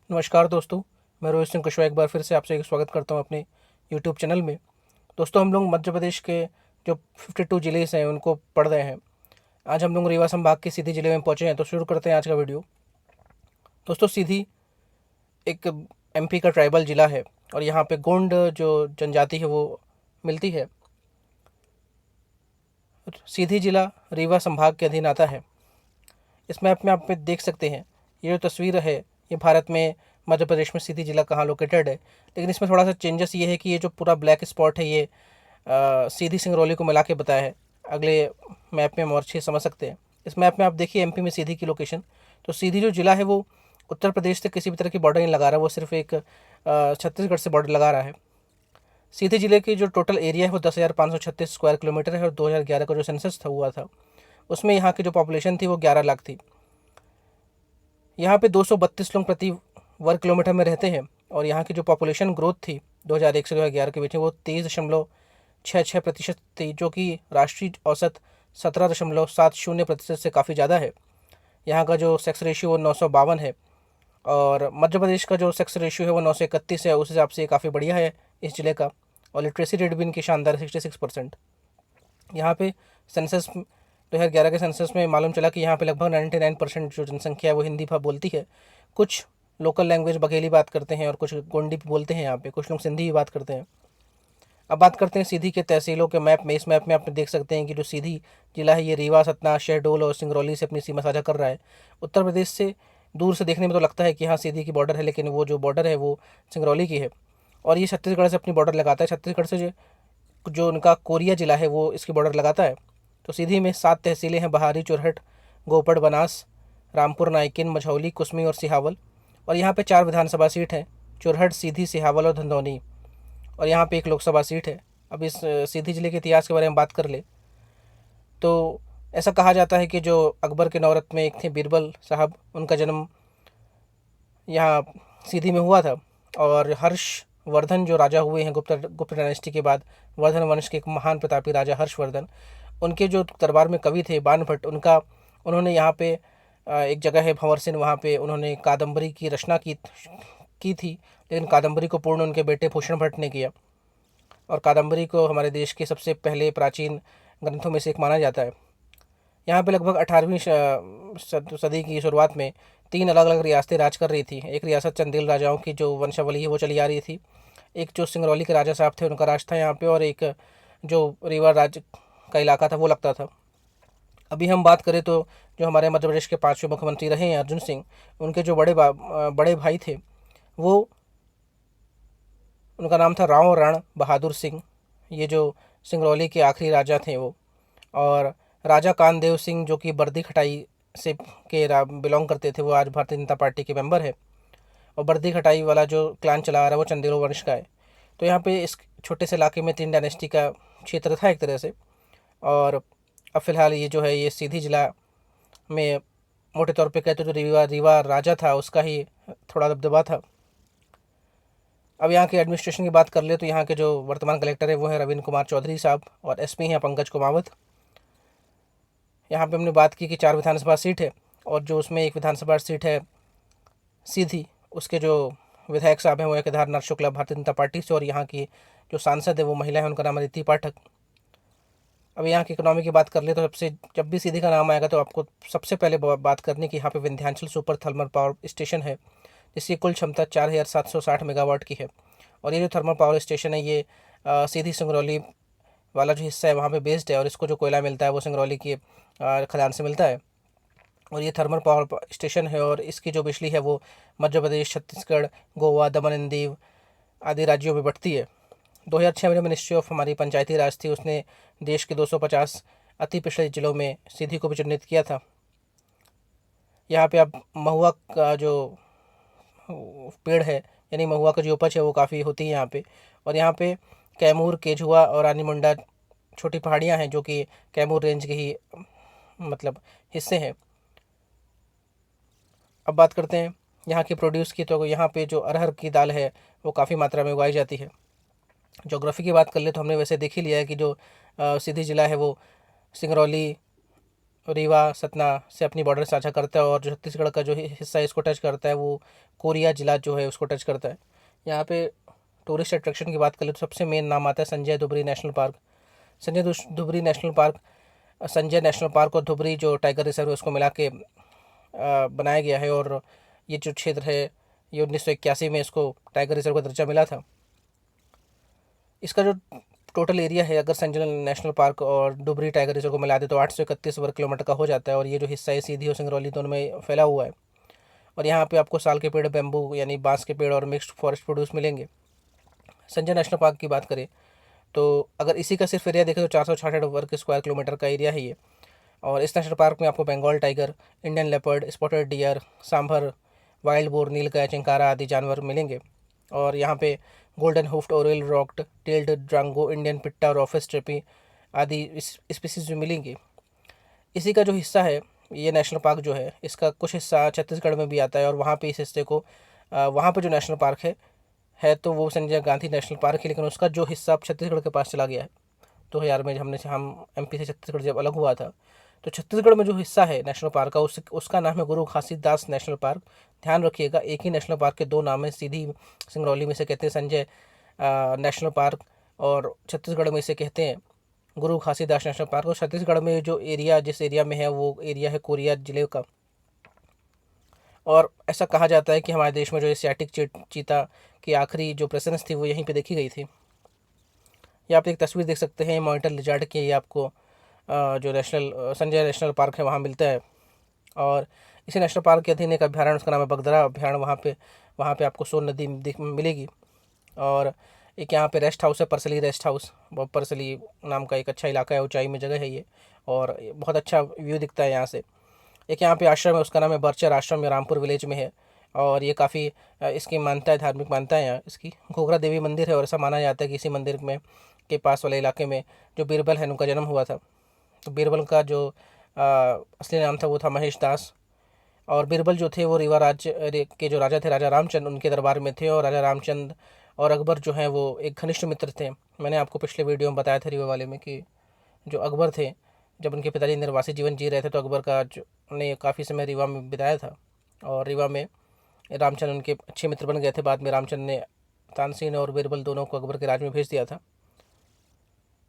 नमस्कार दोस्तों। मैं रोहित सिंह कुशवाहा एक बार फिर से आपसे स्वागत करता हूं अपने यूट्यूब चैनल में। दोस्तों, हम लोग मध्य प्रदेश के जो 52 ज़िले हैं उनको पढ़ रहे हैं। आज हम लोग रीवा संभाग के सीधी ज़िले में पहुंचे हैं, तो शुरू करते हैं आज का वीडियो। दोस्तों, सीधी एक एमपी का ट्राइबल ज़िला है और यहाँ पे गोंड जो जनजाति है वो मिलती है। सीधी ज़िला रीवा संभाग के अधीन आता है। इस मैप में आप देख सकते हैं, ये जो तस्वीर है ये भारत में मध्य प्रदेश में सीधी जिला कहाँ लोकेटेड है। लेकिन इसमें थोड़ा सा चेंजेस ये है कि ये जो पूरा ब्लैक स्पॉट है ये सीधी सिंगरौली को मिला के बताया है। अगले मैप में हम और अच्छे समझ सकते हैं। इस मैप में आप देखिए एमपी में सीधी की लोकेशन। तो सीधी जो जिला है वो उत्तर प्रदेश से किसी भी तरह की बॉर्डर नहीं लगा रहा, वो सिर्फ एक छत्तीसगढ़ से बॉर्डर लगा रहा है। सीधी जिले की जो टोटल एरिया है वो 10,536 स्क्वायर किलोमीटर है और 2011 का जो सेंसस था हुआ था उसमें यहाँ की जो पॉपुलेशन थी वो 11 लाख थी। यहाँ पे 232 लोग प्रति वर्ग किलोमीटर में रहते हैं और यहाँ की जो पॉपुलेशन ग्रोथ थी 2001 से 2011 के बीच में वो 23.66% थी, जो कि राष्ट्रीय औसत 17.70% से काफ़ी ज़्यादा है। यहाँ का जो सेक्स रेशियो वो 952 है और मध्य प्रदेश का जो सेक्स रेशियो है वो 931 है। उस हिसाब से काफ़ी बढ़िया है इस ज़िले का। और लिटरेसी रेट भी इनकी शानदार 66%। यहाँ पे सेंसस 2011 के सेंसस में मालूम चला कि यहाँ पे लगभग 99% जो जनसंख्या है वो हिंदी बोलती है। कुछ लोकल लैंग्वेज बघेली बात करते हैं और कुछ गोंडी बोलते हैं। यहाँ पे कुछ लोग सिंधी भी बात करते हैं। अब बात करते हैं सीधी के तहसीलों के मैप में। इस मैप में आप देख सकते हैं कि जो सीधी जिला है ये रीवा, सतना, शहडोल और सिंगरौली से अपनी सीमा साझा कर रहा है। उत्तर प्रदेश से दूर से देखने में तो लगता है कि हाँ सीधी की बॉर्डर है, लेकिन वो जो बॉर्डर है वो सिंगरौली की है और ये छत्तीसगढ़ से अपनी बॉर्डर लगाता है। छत्तीसगढ़ से जो उनका कोरिया जिला है वो इसकी बॉर्डर लगाता है। तो सीधी में 7 तहसीलें हैं: बहारी, चुरहट, गोपड़, बनास, रामपुर, नाइकिन, मझौली, कुसमी और सिहावल। और यहाँ पे 4 विधानसभा सीट हैं: चुरहट, सीधी, सिहावल और धंधौनी। और यहाँ पे 1 लोकसभा सीट है। अब इस सीधी जिले के इतिहास के बारे में बात कर ले तो ऐसा कहा जाता है कि जो अकबर के नौरत में एक थे बीरबल साहब, उनका जन्म यहाँ सीधी में हुआ था। और हर्षवर्धन जो राजा हुए हैं गुप्त डायनेस्टी के बाद, वर्धन वंश के एक महान प्रतापी राजा हर्षवर्धन, उनके जो दरबार में कवि थे बाण भट्ट, उन्होंने यहाँ पे एक जगह है भंवर सिंह, वहाँ पे उन्होंने कादम्बरी की रचना की थी। लेकिन कादम्बरी को पूर्ण उनके बेटे भूषण भट्ट ने किया और कादम्बरी को हमारे देश के सबसे पहले प्राचीन ग्रंथों में से एक माना जाता है। यहाँ पे लगभग 18वीं सदी की शुरुआत में 3 अलग अलग रियासतें राज कर रही थी। एक रियासत चंदेल राजाओं की जो वंशावली है वो चली आ रही थी, एक जो सिंगरौली के राजा साहब थे उनका राज था यहाँ पे, और एक जो रीवा राज्य का इलाका था वो लगता था। अभी हम बात करें तो जो हमारे मध्य प्रदेश के 5वें मुख्यमंत्री रहे हैं अर्जुन सिंह, उनके जो बड़े भाई थे वो, उनका नाम था राव रण बहादुर सिंह। ये जो सिंगरौली के आखिरी राजा थे वो। और राजा कानदेव सिंह जो कि बर्दी खटाई से के बिलोंग करते थे, वो आज भारतीय जनता पार्टी के मेंबर है। और बर्दी खटाई वाला जो क्लान चला आ रहा है वो चंदेलो वंश का है। तो यहाँ पे इस छोटे से इलाके में 3 डायनेस्टी का क्षेत्र था एक तरह से। और अब फिलहाल ये जो है ये सीधी जिला में मोटे तौर पे कहते तो रीवा रीवा राजा था उसका ही थोड़ा दबदबा था। अब यहाँ के एडमिनिस्ट्रेशन की बात कर ले तो यहाँ के जो वर्तमान कलेक्टर है वो है रविंद्र कुमार चौधरी साहब और एसपी हैं पंकज कुमावत। यहाँ पे हमने बात की कि 4 विधानसभा सीट है और जो उसमें एक विधानसभा सीट है सीधी, उसके जो विधायक साहब हैं वो है केदारनाथ शुक्ला भारतीय जनता पार्टी से, और यहाँ की जो सांसद है वो महिला है, उनका नाम है अदिति पाठक। अब यहाँ की इकोनॉमी की बात कर ले तो सबसे जब भी सीधी का नाम आएगा तो आपको सबसे पहले बात करनी कि यहाँ पे Vindhyachal super thermal power station है जिसकी कुल क्षमता 4,760 मेगावाट की है। और ये जो थर्मल पावर स्टेशन है ये सीधी सिंगरौली वाला जो हिस्सा है वहाँ पे बेस्ड है और इसको जो कोयला मिलता है वो सिंगरौली की खदान से मिलता है। और ये थर्मल पावर स्टेशन है और इसकी जो बिजली है वो मध्य प्रदेश, छत्तीसगढ़, गोवा, दमन एंड दीव आदि राज्यों में बढ़ती है। 2006 में मिनिस्ट्री ऑफ हमारी पंचायती राज थी, उसने देश के 250 अति पिछड़े जिलों में सीधी को भी चिन्हित किया था। यहाँ पे अब महुआ का जो पेड़ है यानी महुआ का जो उपज है वो काफ़ी होती है यहाँ पे। और यहाँ पे कैमूर, केझुआ और रानी मुंडा छोटी पहाड़ियाँ हैं जो कि कैमूर रेंज के ही मतलब हिस्से हैं। अब बात करते हैं यहाँ की प्रोड्यूस की, तो यहाँ पे जो अरहर की दाल है वो काफ़ी मात्रा में उगाई जाती है। जोग्राफ़ी की बात कर ले तो हमने वैसे देख ही लिया है कि जो सीधी ज़िला है वो सिंगरौली रीवा सतना से अपनी बॉर्डर साझा करता है, और जो छत्तीसगढ़ का जो हिस्सा है इसको टच करता है वो कोरिया जिला जो है उसको टच करता है। यहाँ पे टूरिस्ट अट्रैक्शन की बात करें तो सबसे मेन नाम आता है Sanjay Dhubri national park. Dhubri national park, Sanjay national park और धुबरी जो टाइगर रिजर्व है उसको मिला के बनाया गया है। और ये जो क्षेत्र है ये 1981 में इसको टाइगर रिजर्व का दर्जा मिला था। इसका जो टोटल एरिया है अगर संजय नेशनल पार्क और डुबरी टाइगर रिजर्व को मिला दे तो 831 वर्ग किलोमीटर का हो जाता है। और ये जो हिस्सा है सीधी और सिंगरौली दोनों में फैला हुआ है। और यहाँ पे आपको साल के पेड़, बेम्बू यानी बांस के पेड़ और मिक्स्ड फॉरेस्ट प्रोड्यूस मिलेंगे। संजय नेशनल पार्क की बात करें तो अगर इसी का सिर्फ एरिया देखें तो 466 वर्ग स्क्वायर किलोमीटर का एरिया है ये। और इस नेशनल पार्क में आपको Bengal tiger, Indian leopard, spotted deer, sambar, wild boar, nilgai, chinkara आदि जानवर मिलेंगे। और यहाँ पे golden hooded, oriole racket, tailed drongo, Indian pitta और ऑफिस ट्रेपी आदि स्पीसीज भी मिलेंगी। इसी का जो हिस्सा है ये नेशनल पार्क जो है इसका कुछ हिस्सा छत्तीसगढ़ में भी आता है। और वहाँ पे इस हिस्से को वहाँ पे जो नेशनल पार्क है तो वो संजय गांधी नेशनल पार्क है, लेकिन उसका जो हिस्सा अब छत्तीसगढ़ के पास चला गया है। 2000 में हम एमपी से छत्तीसगढ़ जब अलग हुआ था तो छत्तीसगढ़ में जो हिस्सा है नेशनल पार्क का उसका नाम है गुरु घासीदास नेशनल पार्क। ध्यान रखिएगा एक ही नेशनल पार्क के दो नाम है, सीधी सिंगरौली में से कहते हैं संजय नेशनल पार्क और छत्तीसगढ़ में इसे कहते हैं गुरु घासीदास नेशनल पार्क। और छत्तीसगढ़ में जो एरिया जिस एरिया में है वो एरिया है कोरिया जिले का। और ऐसा कहा जाता है कि हमारे देश में जो एशियाटिक चीता की आखिरी जो प्रेजेंस थी वो यहीं पे देखी गई थी। ये आप एक तस्वीर देख सकते हैं मॉनिटर लिजार्ड की, ये आपको जो संजय नेशनल पार्क है वहाँ मिलता है। और इसी नेशनल पार्क के अधीन एक अभ्यारण्य उसका नाम है बगदरा अभ्यारण्य। वहाँ पे आपको सोन नदी मिलेगी। और एक यहाँ पे रेस्ट हाउस है, परसली रेस्ट हाउस। परसली नाम का एक अच्छा इलाका है, ऊंचाई में जगह है ये, और बहुत अच्छा व्यू दिखता है यहाँ से। एक यहाँ पे आश्रम है उसका नाम है बर्चर आश्रम, ये रामपुर विलेज में है। और ये काफ़ी इसकी मान्यता है, धार्मिक मान्यता है यहाँ इसकी। घोघरा देवी मंदिर है और ऐसा माना जाता है कि इसी मंदिर में के पास वाले इलाके में जो बीरबल है उनका जन्म हुआ था। तो बीरबल का जो असली नाम था वो था महेश दास। और बीरबल जो थे वो रीवा राज्य के जो राजा थे राजा रामचंद्र उनके दरबार में थे। और राजा रामचंद्र और अकबर जो हैं वो एक घनिष्ठ मित्र थे। मैंने आपको पिछले वीडियो में बताया था रीवा वाले में कि जो अकबर थे जब उनके पिताजी निर्वासित जीवन जी रहे थे तो अकबर का जो ने काफ़ी समय रीवा में बिताया था। और रीवा में रामचंद्र उनके अच्छे मित्र बन गए थे। बाद में रामचंद्र ने तानसेन और बीरबल दोनों को अकबर के राज में भेज दिया था।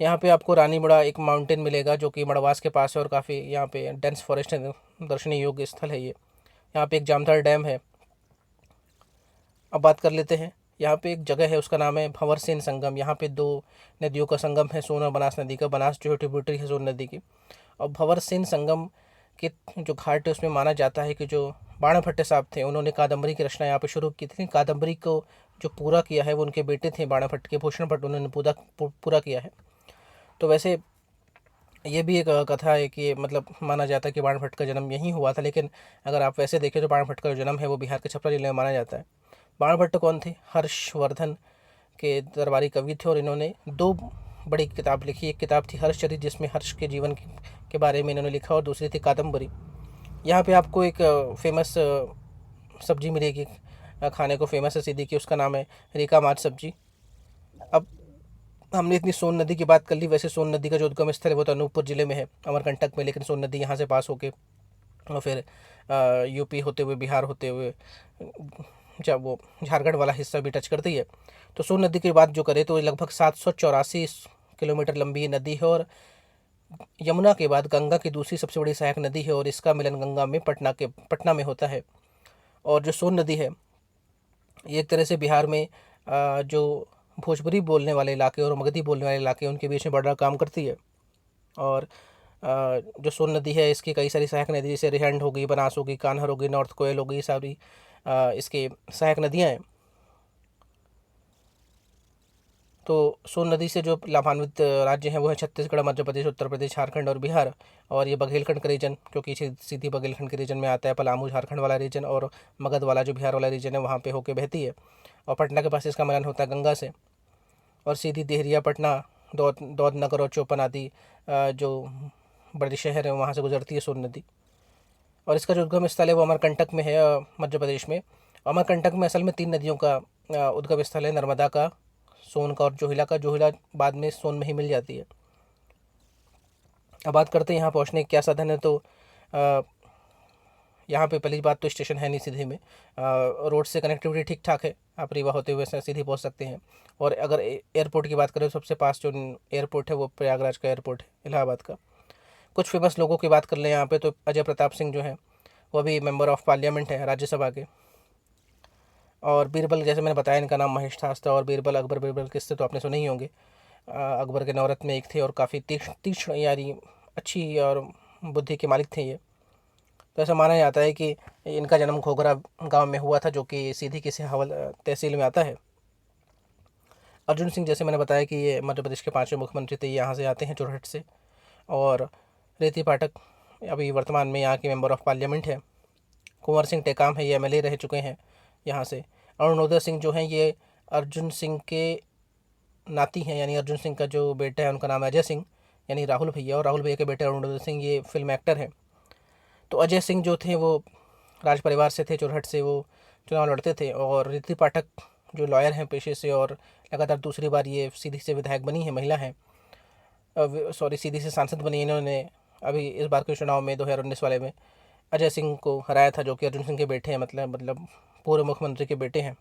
यहाँ पे आपको रानीमुड़ा एक माउंटेन मिलेगा जो कि मड़वास के पास है और काफ़ी यहाँ पे डेंस फॉरेस्ट है, दर्शनीय योग्य स्थल है ये। यहाँ पे एक जामथर डैम है। अब बात कर लेते हैं, यहाँ पे एक जगह है उसका नाम है भंवर सेन संगम। यहाँ पे दो नदियों का संगम है, सोन और बनास नदी का। बनास जो है ट्रिब्यूटरी है सोन नदी की। और भंवर सेन संगम के जो घाट है उसमें माना जाता है कि जो बाणभट्ट साहब थे उन्होंने कादम्बरी की रचना यहाँ पे शुरू की थी। कादम्बरी को जो पूरा किया है वो उनके बेटे थे बाणभट्ट के, भूषण भट्ट, उन्होंने पूरा किया है। तो वैसे ये भी एक कथा है कि मतलब माना जाता है कि बाणभट्ट का जन्म यहीं हुआ था। लेकिन अगर आप वैसे देखें तो बाणभट्ट का जो जन्म है वो बिहार के छपरा जिले में माना जाता है। बाणभट्ट कौन थे? हर्षवर्धन के दरबारी कवि थे और इन्होंने दो बड़ी किताब लिखी। एक किताब थी हर्षचरित जिसमें हर्ष के जीवन के बारे में इन्होंने लिखा, और दूसरी थी कादम्बरी। यहाँ पे आपको एक फेमस सब्जी मिलेगी, खाने को फेमस है सीधी की, उसका नाम है रीका माछ सब्जी। अब हमने इतनी सोन नदी की बात कर ली। वैसे सोन नदी का जो उद्गम स्थल है वो तो अनूपपुर ज़िले में है, अमरकंटक में, लेकिन सोन नदी यहाँ से पास होके और फिर यूपी होते हुए, बिहार होते हुए जब वो झारखंड वाला हिस्सा भी टच करती है। तो सोन नदी की बात जो करें तो लगभग 784 किलोमीटर लंबी नदी है और यमुना के बाद गंगा की दूसरी सबसे बड़ी सहायक नदी है। और इसका मिलन गंगा में पटना में होता है। और जो सोन नदी है ये एक तरह से बिहार में जो भोजपुरी बोलने वाले इलाके और मगधी बोलने वाले इलाके उनके बीच में बड़ा काम करती है। और जो सोन नदी है इसकी कई सारी सहायक नदी जैसे रिहंड हो गई, बनास हो गई, कान्हर हो गई, नॉर्थ कोयल हो गई, सारी इसकी सहायक नदियाँ हैं। तो सोन नदी से जो लाभान्वित राज्य हैं वो है छत्तीसगढ़, मध्य प्रदेश, उत्तर प्रदेश, झारखंड और बिहार। और ये बघेलखंड का रीजन जो कि सीधी बघेलखंड के रीजन में आता है, पलामू झारखंड वाला रीजन और मगध वाला जो बिहार वाला रीजन है वहाँ पे होके बहती है। और पटना के पास इसका मिलन होता है गंगा से। और सीधी देहरिया, पटना, दौद नगर और चौपन आदि जो बड़े शहर हैं वहाँ से गुजरती है सोन नदी। और इसका जो उद्गम स्थल है वो अमरकंटक में है, मध्य प्रदेश में। अमरकंटक में असल में 3 नदियों का उद्गम स्थल है, नर्मदा का, सोन का और जोहिला का। जोहिला बाद में सोन में ही मिल जाती है। अब बात करते हैं यहाँ पहुँचने के क्या साधन है। तो यहाँ पे पहली बात तो स्टेशन है नहीं सीधी में, रोड से कनेक्टिविटी ठीक ठाक है, आप रीवा होते हुए सीधी पहुँच सकते हैं। और अगर एयरपोर्ट की बात करें तो सबसे पास जो एयरपोर्ट है वो प्रयागराज का एयरपोर्ट है, इलाहाबाद का। कुछ फेमस लोगों की बात कर लें यहाँ पे तो अजय प्रताप सिंह जो हैं वो भी मेंबर ऑफ पार्लियामेंट है राज्यसभा के। और बीरबल, जैसे मैंने बताया इनका नाम महेश था और बीरबल, अकबर बीरबल किस्से तो आपने सुने ही होंगे। अकबर के नवरत्न में एक थे और काफ़ी तीक्ष्ण यानी अच्छी और बुद्धि के मालिक थे ये। तो ऐसा माना जाता है कि इनका जन्म घोघरा गांव में हुआ था, जो कि सीधी की सिहावल तहसील में आता है। अर्जुन सिंह, जैसे मैंने बताया कि ये मध्य प्रदेश के 5वें मुख्यमंत्री थे, ये यहाँ से आते हैं चुरहट से। और रीति पाठक अभी वर्तमान में यहाँ के मेंबर ऑफ पार्लियामेंट है। कुंवर सिंह टेकाम है, ये एमएलए रह चुके हैं यहाँ से। अरुणोदय सिंह जो हैं ये अर्जुन सिंह के नाती हैं, यानी अर्जुन सिंह का जो बेटा है उनका नाम है अजय सिंह, यानी राहुल भैया, और राहुल भैया के बेटे अरुणोदय सिंह ये फिल्म एक्टर हैं। तो अजय सिंह जो थे वो राज परिवार से थे, चुरहट से वो चुनाव लड़ते थे। और रीति पाठक जो लॉयर हैं पेशे से और लगातार दूसरी बार ये सीधी से विधायक बनी है, महिला हैं, सॉरी सीधी से सांसद बनी। इन्होंने अभी इस बार के चुनाव में 2019 वाले में अजय सिंह को हराया था, जो कि अर्जुन सिंह के बेटे हैं, मतलब पूर्व मुख्यमंत्री के बेटे हैं।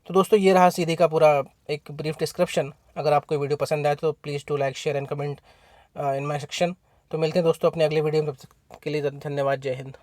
तो दोस्तों ये रहा सीधी का पूरा एक ब्रीफ डिस्क्रिप्शन। अगर आपको वीडियो पसंद आए तो please do like share and comment in my section. तो मिलते हैं दोस्तों अपने अगले वीडियो में, तब तक के लिए धन्यवाद, जय हिंद।